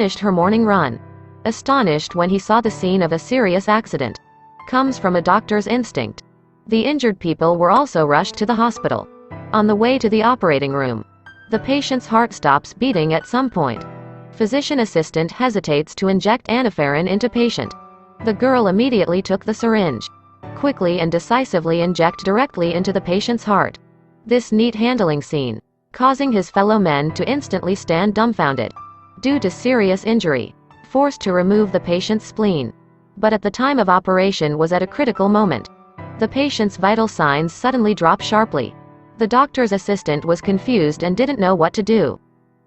finished her morning run. Astonished when he saw the scene of a serious accident. Comes from a doctor's instinct. The injured people were also rushed to the hospital. On the way to the operating room, the patient's heart stops beating at some point. Physician assistant hesitates to inject aniferin into patient. The girl immediately took the syringe. Quickly and decisively inject directly into the patient's heart. This neat handling scene, causing his fellow men to instantly stand dumbfounded. Due to serious injury, forced to remove the patient's spleen. But at the time of operation was at a critical moment. The patient's vital signs suddenly drop sharply. The doctor's assistant was confused and didn't know what to do.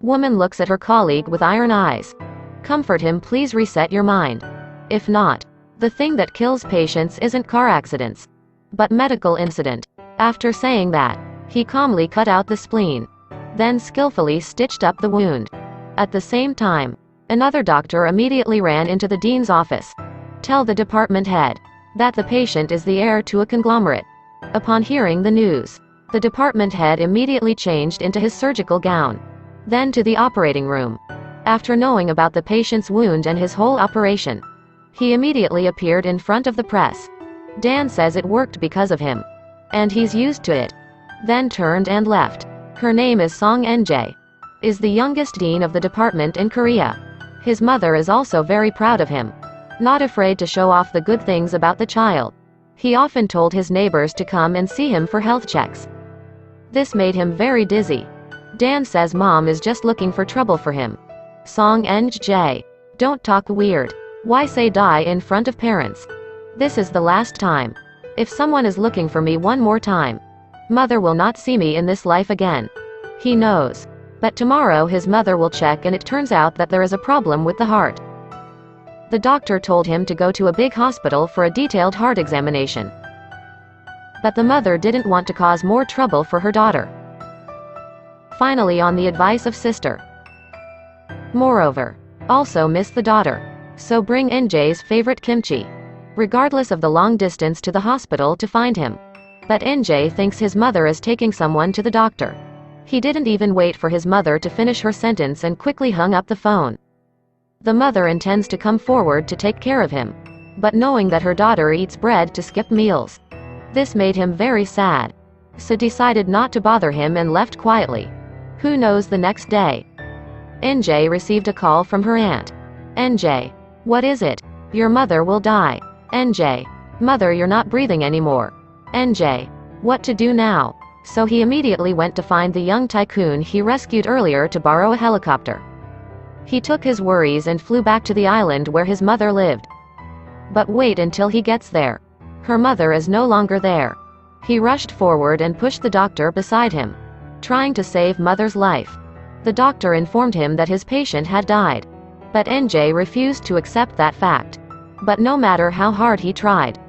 Woman looks at her colleague with iron eyes. Comfort him, please reset your mind. If not, the thing that kills patients isn't car accidents, but medical incident. After saying that, he calmly cut out the spleen, then skillfully stitched up the wound. At the same time, another doctor immediately ran into the dean's office. Tell the department head that the patient is the heir to a conglomerate. Upon hearing the news, the department head immediately changed into his surgical gown. Then to the operating room. After knowing about the patient's wound and his whole operation, he immediately appeared in front of the press. Dan says it worked because of him, and he's used to it. Then turned and left. Her name is Song NJ. Is the youngest dean of the department in Korea. His mother is also very proud of him. Not afraid to show off the good things about the child. He often told his neighbors to come and see him for health checks. This made him very dizzy. Dan says mom is just looking for trouble for him. Song NJ. Don't talk weird. Why say die in front of parents? This is the last time. If someone is looking for me one more time, mother will not see me in this life again. He knows. But tomorrow his mother will check and it turns out that there is a problem with the heart. The doctor told him to go to a big hospital for a detailed heart examination. But the mother didn't want to cause more trouble for her daughter. Finally, on the advice of sister. Moreover, also miss the daughter. So bring NJ's favorite kimchi, regardless of the long distance to the hospital to find him. But NJ thinks his mother is taking someone to the doctor. He didn't even wait for his mother to finish her sentence and quickly hung up the phone. The mother intends to come forward to take care of him, but knowing that her daughter eats bread to skip meals. This made him very sad. So decided not to bother him and left quietly. Who knows, the next day, NJ received a call from her aunt. NJ. What is it? Your mother will die. NJ. Mother, you're not breathing anymore. NJ. What to do now? So he immediately went to find the young tycoon he rescued earlier to borrow a helicopter. He took his worries and flew back to the island where his mother lived. But wait until he gets there. Her mother is no longer there. He rushed forward and pushed the doctor beside him, trying to save mother's life. The doctor informed him that his patient had died. But NJ refused to accept that fact. But no matter how hard he tried,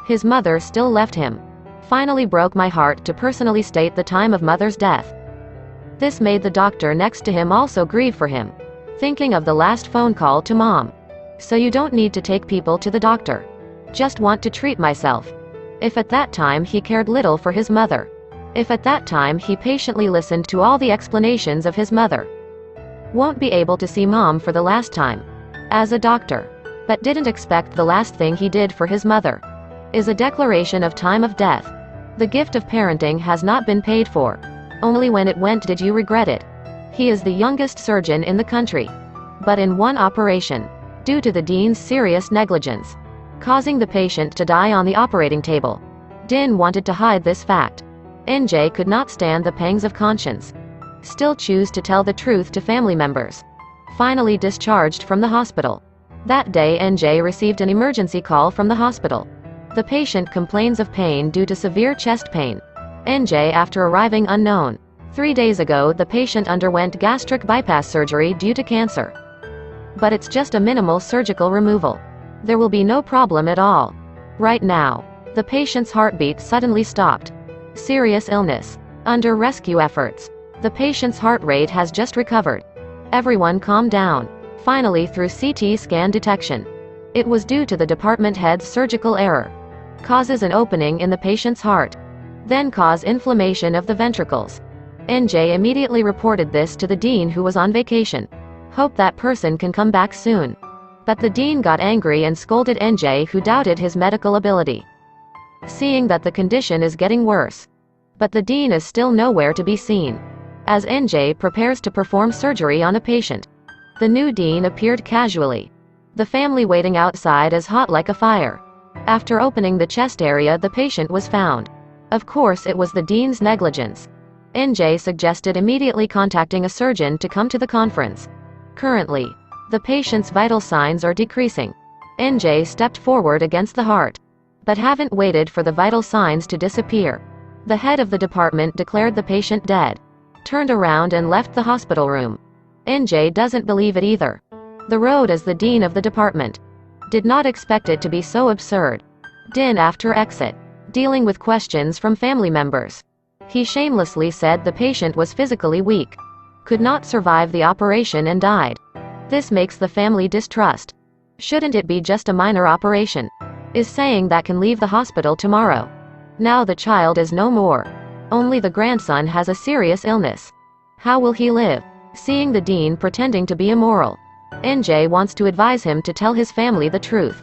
his mother still left him. Finally broke my heart to personally state the time of mother's death. This made the doctor next to him also grieve for him, thinking of the last phone call to mom. So you don't need to take people to the doctor. Just want to treat myself. If at that time he cared little for his mother. If at that time he patiently listened to all the explanations of his mother. Won't be able to see mom for the last time. As a doctor. But didn't expect the last thing he did for his mother is a declaration of time of death. The gift of parenting has not been paid for. Only when it went did you regret it. He is the youngest surgeon in the country. But in one operation, due to the dean's serious negligence, causing the patient to die on the operating table. Din wanted to hide this fact. NJ could not stand the pangs of conscience. Still choose to tell the truth to family members. Finally discharged from the hospital. That day NJ received an emergency call from the hospital. The patient complains of pain due to severe chest pain. NJ after arriving unknown. 3 days ago the patient underwent gastric bypass surgery due to cancer. But it's just a minimal surgical removal. There will be no problem at all. Right now, the patient's heartbeat suddenly stopped. Serious illness. Under rescue efforts, the patient's heart rate has just recovered. Everyone calm down. Finally through CT scan detection. It was due to the department head's surgical error. Causes an opening in the patient's heart. Then cause inflammation of the ventricles. NJ immediately reported this to the dean who was on vacation. Hope that person can come back soon. But the dean got angry and scolded NJ, who doubted his medical ability, seeing that the condition is getting worse. But the dean is still nowhere to be seen. As NJ prepares to perform surgery on a patient, the new dean appeared casually. The family waiting outside is hot like a fire. After opening the chest area, the patient was found. Of course, it was the dean's negligence. NJ suggested immediately contacting a surgeon to come to the conference. Currently, the patient's vital signs are decreasing. NJ stepped forward against the heart, but haven't waited for the vital signs to disappear. The head of the department declared the patient dead, turned around and left the hospital room. NJ doesn't believe it either. The road as the dean of the department did not expect it to be so absurd. Din after exit, dealing with questions from family members. He shamelessly said the patient was physically weak, could not survive the operation and died. This makes the family distrust. Shouldn't it be just a minor operation? Is saying that can leave the hospital tomorrow. Now the child is no more. Only the grandson has a serious illness. How will he live? Seeing the dean pretending to be immoral, NJ wants to advise him to tell his family the truth,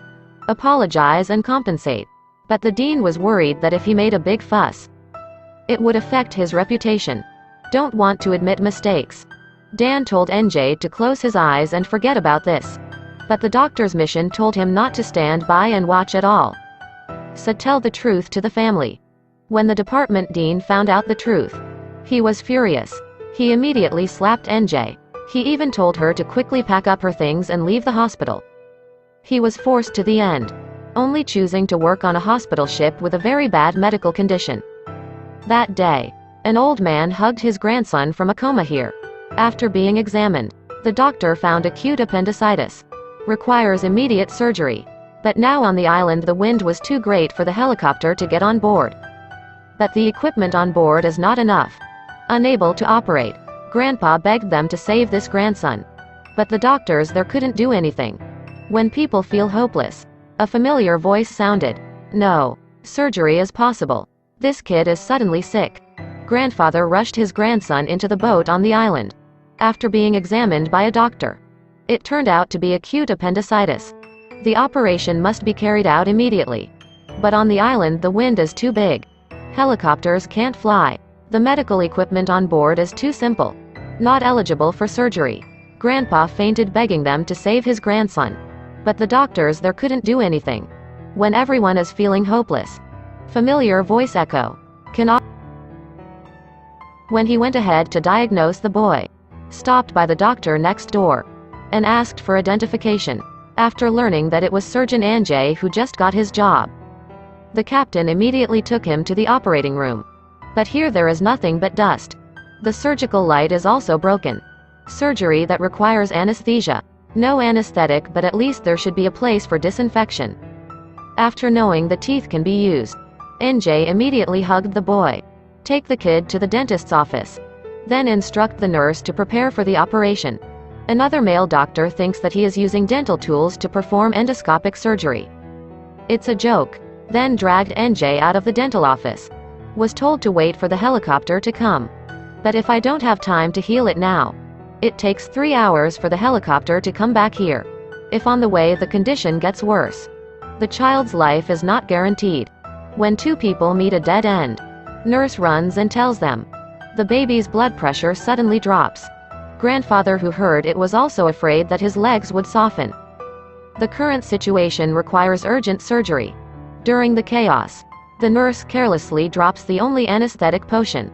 apologize and compensate. But the dean was worried that if he made a big fuss, it would affect his reputation. Don't want to admit mistakes. Dan told NJ to close his eyes and forget about this. But the doctor's mission told him not to stand by and watch at all. Said tell the truth to the family. When the department dean found out the truth, he was furious. He immediately slapped NJ. He even told her to quickly pack up her things and leave the hospital. He was forced to the end, only choosing to work on a hospital ship with a very bad medical condition. That day, an old man hugged his grandson from a coma here. After being examined, the doctor found acute appendicitis. Requires immediate surgery. But now on the island the wind was too great for the helicopter to get on board. But the equipment on board is not enough. Unable to operate, Grandpa begged them to save this grandson. But the doctors there couldn't do anything. When people feel hopeless, a familiar voice sounded. No, surgery is possible. This kid is suddenly sick. Grandfather rushed his grandson into the boat on the island. After being examined by a doctor, it turned out to be acute appendicitis. The operation must be carried out immediately. But on the island the wind is too big. Helicopters can't fly. The medical equipment on board is too simple. Not eligible for surgery. Grandpa fainted begging them to save his grandson. But the doctors there couldn't do anything. When everyone is feeling hopeless, familiar voice echo. When he went ahead to diagnose the boy, stopped by the doctor next door, and asked for identification. After learning that it was Surgeon Anjay who just got his job, the captain immediately took him to the operating room. But here there is nothing but dust. The surgical light is also broken. Surgery that requires anesthesia. No anesthetic, but at least there should be a place for disinfection. After knowing the teeth can be used, NJ immediately hugged the boy. Take the kid to the dentist's office. Then instruct the nurse to prepare for the operation. Another male doctor thinks that he is using dental tools to perform endoscopic surgery. It's a joke. Then dragged NJ out of the dental office. Was told to wait for the helicopter to come. But if I don't have time to heal it now, it takes 3 hours for the helicopter to come back here. If on the way the condition gets worse, the child's life is not guaranteed. When two people meet a dead end, nurse runs and tells them. The baby's blood pressure suddenly drops. Grandfather who heard it was also afraid that his legs would soften. The current situation requires urgent surgery. During the chaos, the nurse carelessly drops the only anesthetic potion.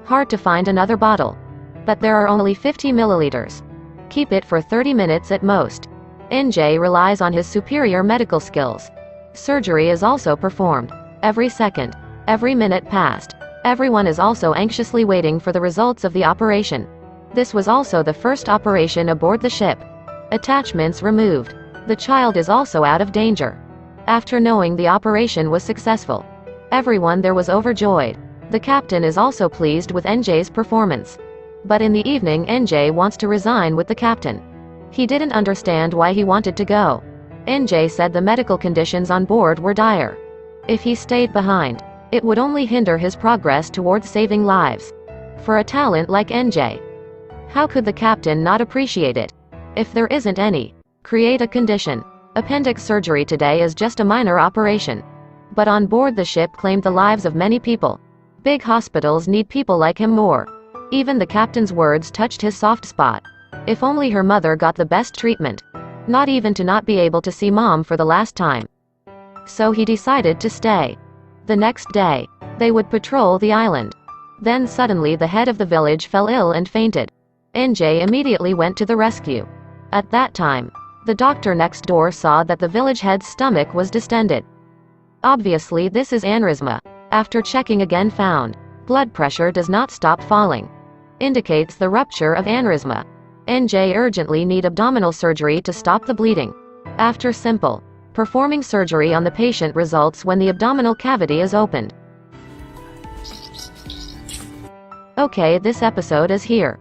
Hard to find another bottle. But there are only 50 milliliters. Keep it for 30 minutes at most. NJ relies on his superior medical skills. Surgery is also performed. Every second, every minute passed. Everyone is also anxiously waiting for the results of the operation. This was also the first operation aboard the ship. Attachments removed. The child is also out of danger. After knowing the operation was successful, everyone there was overjoyed. The captain is also pleased with NJ's performance. But in the evening NJ wants to resign with the captain. He didn't understand why he wanted to go. NJ said the medical conditions on board were dire. If he stayed behind, it would only hinder his progress towards saving lives. For a talent like NJ, How could the captain not appreciate it? If there isn't any, create a condition. Appendix surgery today is just a minor operation. But on board the ship claimed the lives of many people. Big hospitals need people like him more. Even the captain's words touched his soft spot. If only her mother got the best treatment. Not even to not be able to see mom for the last time. So he decided to stay. The next day, they would patrol the island. Then suddenly the head of the village fell ill and fainted. NJ immediately went to the rescue. At that time, the doctor next door saw that the village head's stomach was distended. Obviously this is aneurysma. After checking again found, blood pressure does not stop falling. Indicates the rupture of aneurysma. NJ urgently need abdominal surgery to stop the bleeding. After simple, performing surgery on the patient results when the abdominal cavity is opened. Okay, this episode is here.